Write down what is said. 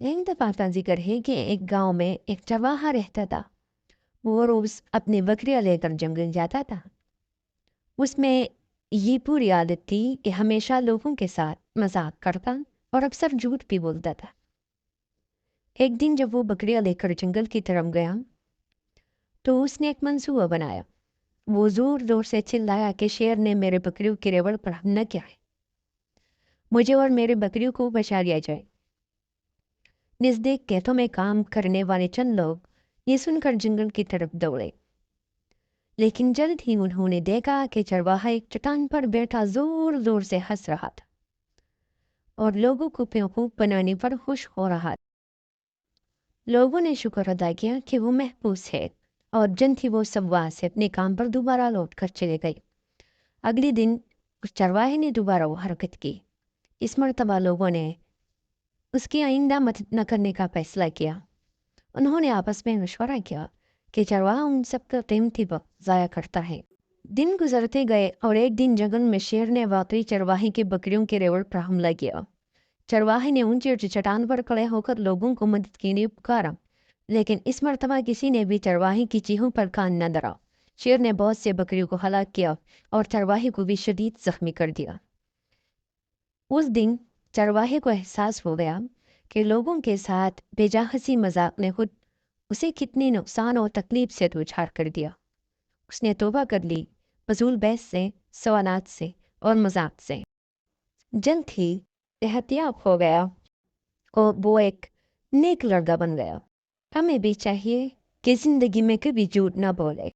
एक दफा का जिक्र है कि एक गांव में एक चरवाहा रहता था। वो रोज अपनी बकरियां लेकर जंगल जाता था। उसमें ये पूरी आदत थी कि हमेशा लोगों के साथ मजाक करता और अक्सर झूठ भी बोलता था। एक दिन जब वो बकरियां लेकर जंगल की तरफ गया तो उसने एक मंसूबा बनाया। वो जोर जोर से चिल्लाया कि शेर ने मेरे बकरियों की रेवड़ पर हमला किया है। मुझे और मेरे बकरियों को बचा लिया जाए। नजदीक खेतों में काम करने वाले चंद लोग ये सुनकर जंगल की तरफ दौड़े, लेकिन जल्द ही उन्होंने देखा कि चरवाहा एक चट्टान पर बैठा जोर जोर से हंस रहा था और लोगों को बेवकूफ बनाने पर खुश हो रहा था। लोगों ने शुक्र अदा किया कि वो महफूज है और जल्द ही वो सब वहां से अपने काम पर दोबारा लौट कर चले गए। अगले दिन उस चरवाहे ने दोबारा वो हरकत की। इस मर्तबा लोगों ने उसकी आइंदा मदद न करने का फैसला किया। उन्होंने आपस में मशवरा किया कि चरवाहा उन सबका कीमती वक्त ज़ाया करता है। दिन गुजरते गए और एक दिन जंगल में शेर ने वाकई चरवाहे की बकरियों के रेवड़ पर हमला किया। चरवाहे ने ऊंची ऊंची चट्टान पर खड़े होकर लोगों को मदद के लिए पुकारा, लेकिन इस मर्तबा किसी ने भी चरवाहे की चीखों पर कान न धरा। शेर ने बहुत से बकरियों को हलाक किया और चरवाहे को भी शदीद जख्मी कर दिया। उस दिन चरवाहे को एहसास हो गया कि लोगों के साथ बेजा हंसी मजाक ने खुद उसे कितने नुकसान और तकलीफ से दो चार कर दिया। उसने तौबा कर ली फजूल बहस से, सवालात से और मजाक से। जल्द ही एहतियात हो गया और वो एक नेक लड़का बन गया। हमें भी चाहिए कि जिंदगी में कभी झूठ ना बोले।